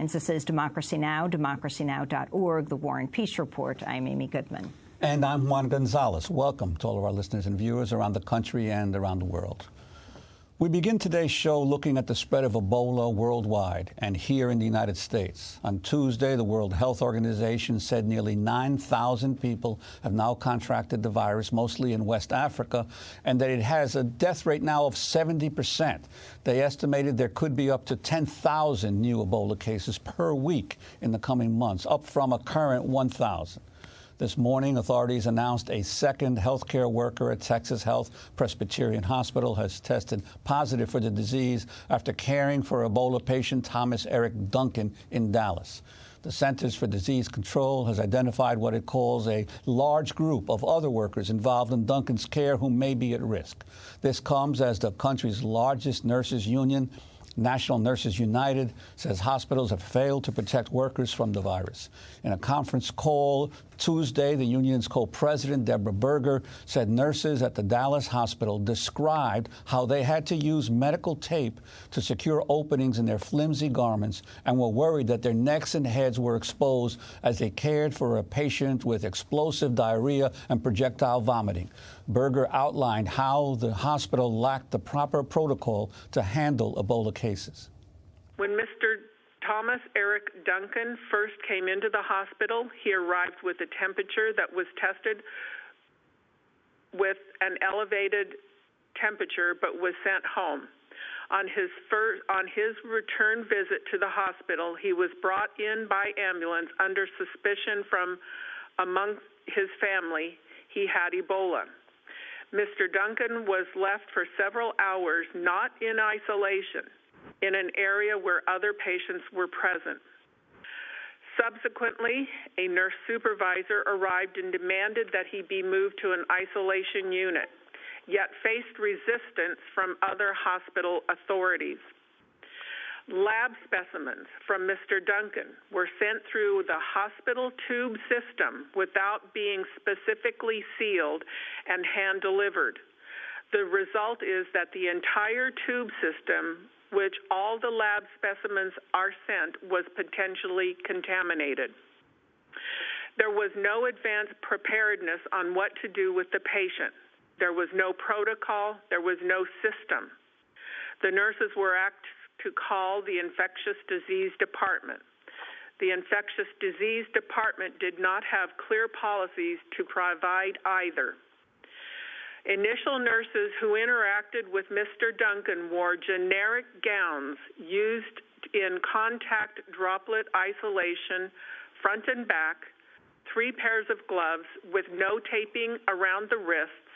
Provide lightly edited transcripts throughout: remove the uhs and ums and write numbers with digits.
This is Democracy Now!, democracynow.org, The War and Peace Report. I'm Amy Goodman. And I'm Juan González. Welcome to all of our listeners and viewers around the country and around the world. We begin today's show looking at the spread of Ebola worldwide and here in the United States. On Tuesday, the World Health Organization said nearly 9,000 people have now contracted the virus, mostly in West Africa, and that it has a death rate now of 70%. They estimated there could be up to 10,000 new Ebola cases per week in the coming months, up from a current 1,000. This morning, authorities announced a second healthcare worker at Texas Health Presbyterian Hospital has tested positive for the disease after caring for Ebola patient Thomas Eric Duncan in Dallas. The Centers for Disease Control has identified what it calls a large group of other workers involved in Duncan's care who may be at risk. This comes as the country's largest nurses union, National Nurses United, says hospitals have failed to protect workers from the virus. In a conference call Tuesday, the union's co-president, Deborah Burger, said nurses at the Dallas hospital described how they had to use medical tape to secure openings in their flimsy garments and were worried that their necks and heads were exposed as they cared for a patient with explosive diarrhea and projectile vomiting. Burger outlined how the hospital lacked the proper protocol to handle Ebola cases. When Mr. Thomas Eric Duncan first came into the hospital, he arrived with a temperature that was tested with an elevated temperature but was sent home. On his return visit to the hospital, he was brought in by ambulance under suspicion from among his family he had Ebola. Mr. Duncan was left for several hours, not in isolation, in an area where other patients were present. Subsequently, a nurse supervisor arrived and demanded that he be moved to an isolation unit, yet faced resistance from other hospital authorities. Lab specimens from Mr. Duncan were sent through the hospital tube system without being specifically sealed and hand-delivered. The result is that the entire tube system, which all the lab specimens are sent, was potentially contaminated. There was no advanced preparedness on what to do with the patient. There was no protocol. There was no system. The nurses were asked to call the infectious disease department. The infectious disease department did not have clear policies to provide either. Initial nurses who interacted with Mr. Duncan wore generic gowns used in contact droplet isolation, front and back, 3 pairs of gloves with no taping around the wrists,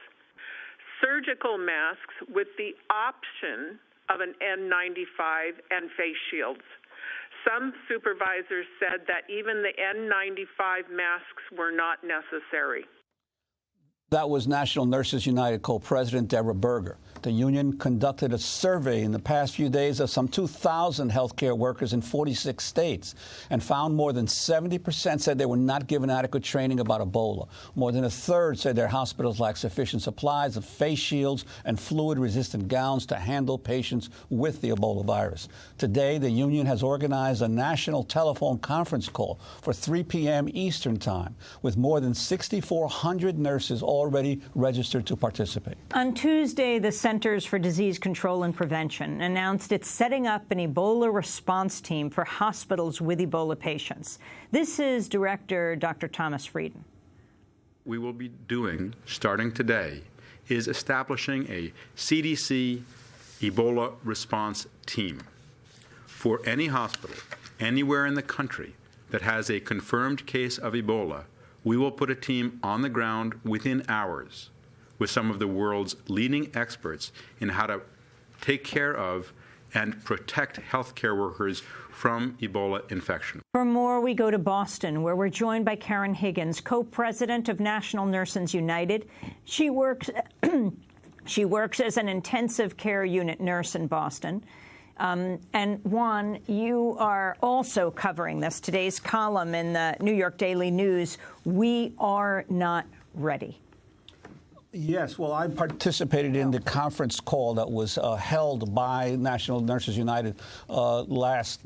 surgical masks with the option of an N95 and face shields. Some supervisors said that even the N95 masks were not necessary. That was National Nurses United co-president Deborah Burger. The union conducted a survey in the past few days of some 2,000 healthcare workers in 46 states and found more than 70% said they were not given adequate training about Ebola. More than a third said their hospitals lacked sufficient supplies of face shields and fluid-resistant gowns to handle patients with the Ebola virus. Today, the union has organized a national telephone conference call for 3 p.m. Eastern Time, with more than 6,400 nurses already registered to participate. On Tuesday, the Centers for Disease Control and Prevention announced it's setting up an Ebola response team for hospitals with Ebola patients. This is Director Dr. Thomas Frieden. We will be doing, starting today, is establishing a CDC Ebola response team for any hospital anywhere in the country that has a confirmed case of Ebola. We will put a team on the ground within hours with some of the world's leading experts in how to take care of and protect healthcare workers from Ebola infection. For more, we go to Boston, where we're joined by Karen Higgins, co-president of National Nurses United. She works as an intensive care unit nurse in Boston. And Juan, you are also covering this. Today's column in the New York Daily News, "We are not ready." Yes, well, I participated in the conference call that was held by National Nurses United late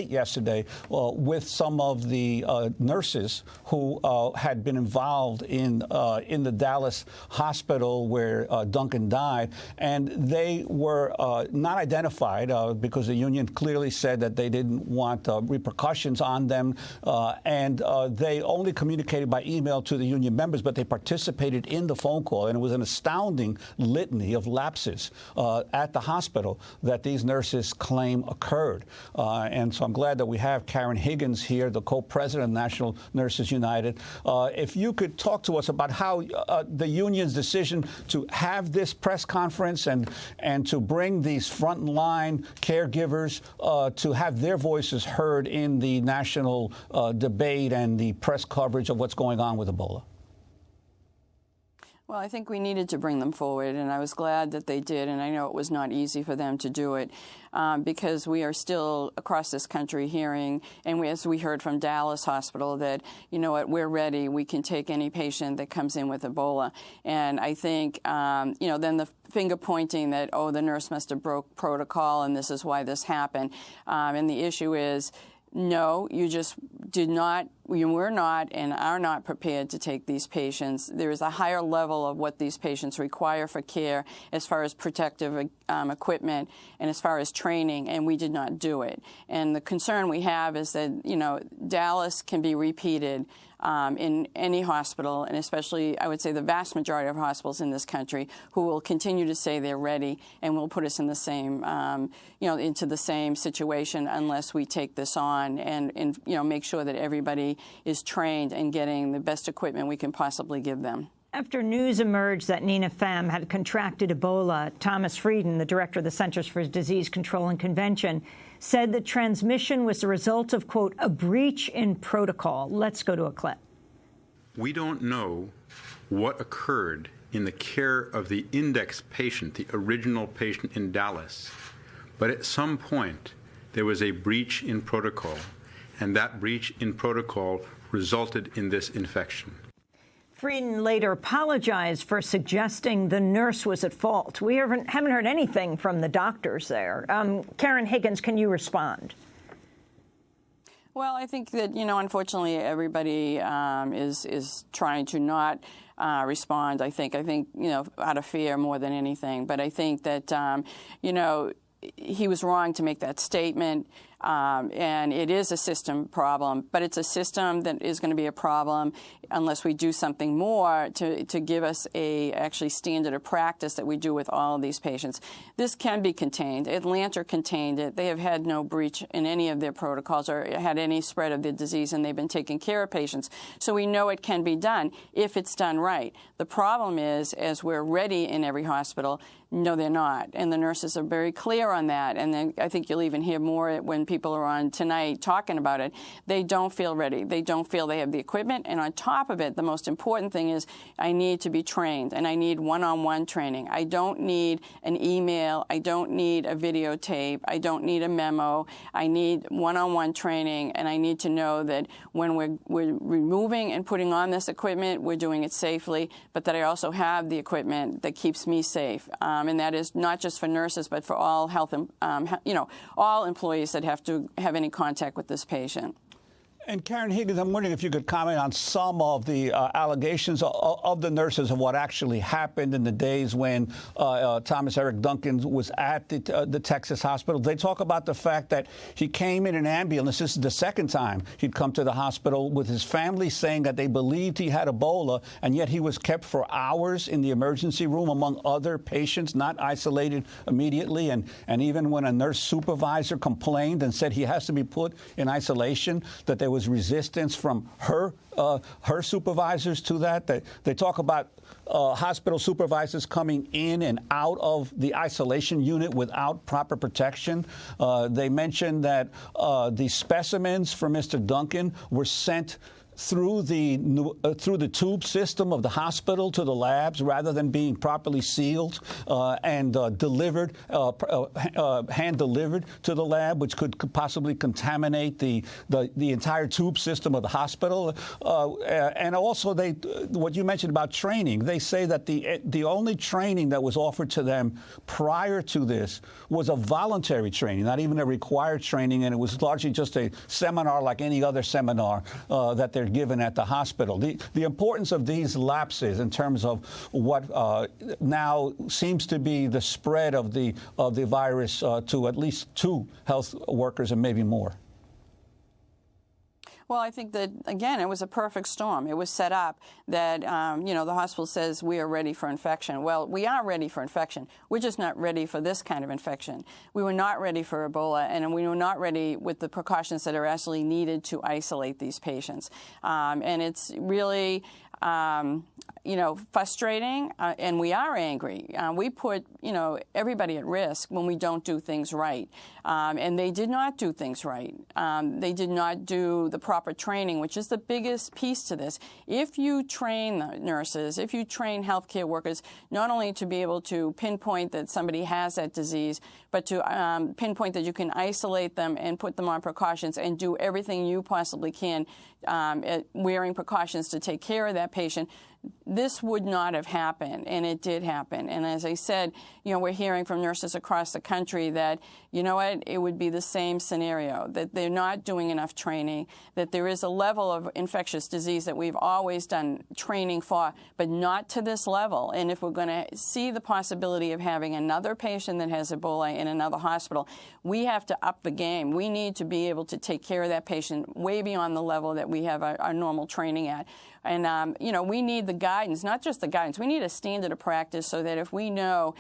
yesterday, with some of the nurses who had been involved in the Dallas hospital where Duncan died, and they were not identified because the union clearly said that they didn't want repercussions on them, and they only communicated by email to the union members, but they participated in the phone call, and it was an astounding litany of lapses at the hospital that these nurses claim occurred. And so I'm glad that we have Karen Higgins here, the co-president of National Nurses United. If you could talk to us about how the union's decision to have this press conference and to bring these frontline caregivers to have their voices heard in the national debate and the press coverage of what's going on with Ebola. Well, I think we needed to bring them forward, and I was glad that they did, and I know it was not easy for them to do it because we are still across this country hearing, and as we heard from Dallas Hospital, that, you know what, we're ready. We can take any patient that comes in with Ebola. And I think, then the finger pointing that, oh, the nurse must have broke protocol, and this is why this happened. And the issue is, no, you just did not, you were not and are not prepared to take these patients. There is a higher level of what these patients require for care as far as protective equipment and as far as training, and we did not do it. And the concern we have is that, Dallas can be repeated in any hospital, and especially, I would say, the vast majority of hospitals in this country who will continue to say they're ready and will put us in the same, into the same situation unless we take this on and make sure that everybody is trained and getting the best equipment we can possibly give them. After news emerged that Nina Pham had contracted Ebola, Thomas Frieden, the director of the Centers for Disease Control and Prevention, said the transmission was the result of, quote, a breach in protocol. Let's go to a clip. We don't know what occurred in the care of the index patient, the original patient in Dallas, but at some point there was a breach in protocol, and that breach in protocol resulted in this infection. Frieden later apologized for suggesting the nurse was at fault. We haven't heard anything from the doctors there. Karen Higgins, can you respond? Well, I think that, unfortunately, everybody is trying to not respond, I think, out of fear more than anything. But I think that, he was wrong to make that statement. And it is a system problem, but it's a system that is going to be a problem unless we do something more to give us a actually standard of practice that we do with all of these patients. This can be contained. Atlanta contained it. They have had no breach in any of their protocols or had any spread of the disease, and they've been taking care of patients. So we know it can be done if it's done right. The problem is, as we're ready in every hospital, no, they're not. And the nurses are very clear on that. And then I think you'll even hear more when people are on tonight talking about it. They don't feel ready. They don't feel they have the equipment. And on top of it, the most important thing is I need to be trained, and I need one-on-one training. I don't need an email. I don't need a videotape. I don't need a memo. I need one-on-one training, and I need to know that when we're removing and putting on this equipment, we're doing it safely, but that I also have the equipment that keeps me safe. And that is not just for nurses, but for all health, all employees that have to have any contact with this patient. And Karen Higgins, I'm wondering if you could comment on some of the allegations of the nurses of what actually happened in the days when Thomas Eric Duncan was at the Texas hospital. They talk about the fact that he came in an ambulance. This is the second time he'd come to the hospital with his family, saying that they believed he had Ebola, and yet he was kept for hours in the emergency room among other patients, not isolated immediately. And even when a nurse supervisor complained and said he has to be put in isolation, that there was resistance from her supervisors to that. They talk about hospital supervisors coming in and out of the isolation unit without proper protection. They mentioned that the specimens for Mr. Duncan were sent through the tube system of the hospital to the labs rather than being properly sealed and delivered, hand-delivered to the lab, which could possibly contaminate the entire tube system of the hospital. And also, what you mentioned about training, they say that the only training that was offered to them prior to this was a voluntary training, not even a required training, and it was largely just a seminar like any other seminar that they're given at the hospital. The importance of these lapses in terms of what now seems to be the spread of the virus to at least 2 health workers and maybe more. Well, I think that, again, it was a perfect storm. It was set up that, the hospital says we are ready for infection. Well, we are ready for infection. We're just not ready for this kind of infection. We were not ready for Ebola, and we were not ready with the precautions that are actually needed to isolate these patients. And it's really frustrating, and we are angry. We put, everybody at risk when we don't do things right. And they did not do things right. They did not do the proper training, which is the biggest piece to this. If you train the nurses, if you train healthcare workers, not only to be able to pinpoint that somebody has that disease, but to pinpoint that you can isolate them and put them on precautions and do everything you possibly can at wearing precautions to take care of that patient, this would not have happened, and it did happen. And as I said, we're hearing from nurses across the country that, it would be the same scenario, that they're not doing enough training, that there is a level of infectious disease that we've always done training for, but not to this level. And if we're going to see the possibility of having another patient that has Ebola in another hospital, we have to up the game. We need to be able to take care of that patient way beyond the level that we have our normal training at. And, we need the guidance, not just the guidance. We need a standard of practice so that if we know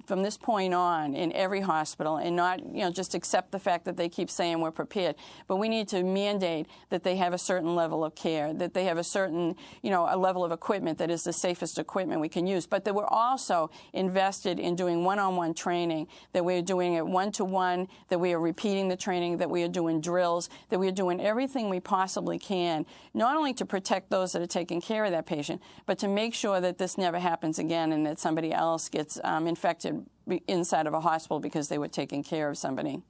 from this point on in every hospital and not, just accept the fact that they keep saying we're prepared, but we need to mandate that they have a certain level of care, that they have a certain, a level of equipment that is the safest equipment we can use, but that we're also invested in doing one-on-one training, that we're doing it one-to-one, that we are repeating the training, that we are doing drills, that we are doing everything we possibly can, not only to protect those that are taking care of that patient, but to make sure that this never happens again and that somebody else gets infected inside of a hospital because they were taking care of somebody.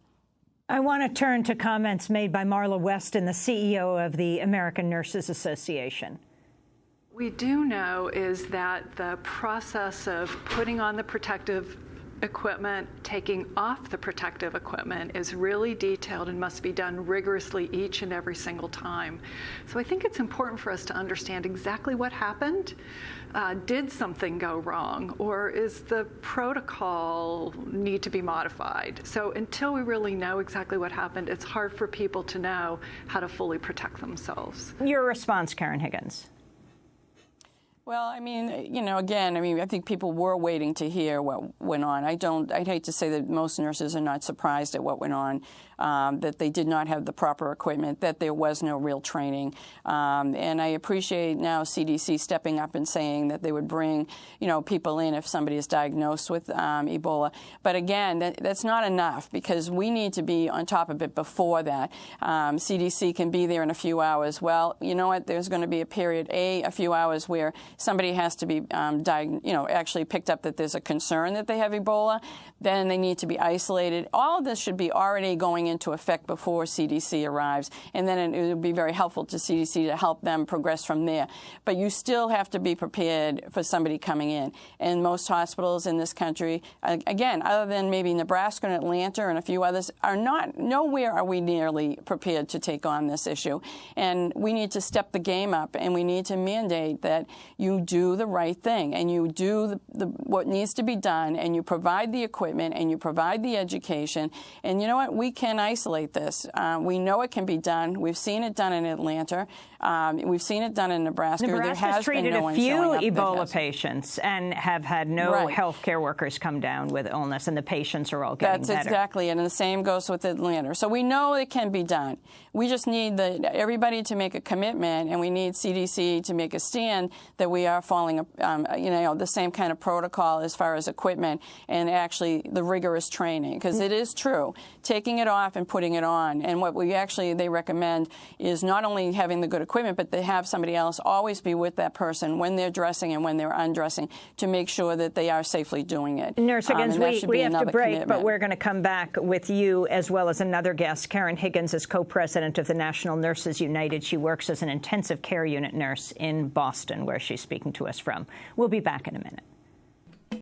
I want to turn to comments made by Marla Weston, the CEO of the American Nurses Association. We do know is that the process of putting on the protective equipment, taking off the protective equipment is really detailed and must be done rigorously each and every single time. So I think it's important for us to understand exactly what happened. Did something go wrong, or is the protocol need to be modified? So until we really know exactly what happened, it's hard for people to know how to fully protect themselves. Your response, Karen Higgins. Well, again, I think people were waiting to hear what went on. I'd hate to say that most nurses are not surprised at what went on, that they did not have the proper equipment, that there was no real training. And I appreciate now CDC stepping up and saying that they would bring, people in if somebody is diagnosed with Ebola. But again, that's not enough because we need to be on top of it before that. CDC can be there in a few hours. Well, you know what? There's going to be a period, a few hours where somebody has to be, actually picked up that there's a concern that they have Ebola. Then they need to be isolated. All of this should be already going into effect before CDC arrives, and then it would be very helpful to CDC to help them progress from there. But you still have to be prepared for somebody coming in. And most hospitals in this country, again, other than maybe Nebraska and Atlanta and a few others, nowhere are we nearly prepared to take on this issue. And we need to step the game up, and we need to mandate that you do the right thing, and you do what needs to be done, and you provide the equipment, and you provide the education. And you know what? We can isolate this. We know it can be done. We've seen it done in Atlanta. We've seen it done in Nebraska. Nebraska's treated a few Ebola patients and have had no health care workers come down with illness, and the patients are all getting better. That's exactly it, and the same goes with Atlanta. So we know it can be done. We just need everybody to make a commitment, and we need CDC to make a stand that we are following, the same kind of protocol as far as equipment and actually the rigorous training, because it is true, taking it off and putting it on. And what they recommend is not only having the good equipment, but they have somebody else always be with that person when they're dressing and when they're undressing to make sure that they are safely doing it. Nurse Higgins, we have to break, commitment. but we're going to come back with you as well as another guest. Karen Higgins is co-president of the National Nurses United. She works as an intensive care unit nurse in Boston, where she's speaking to us from. We'll be back in a minute.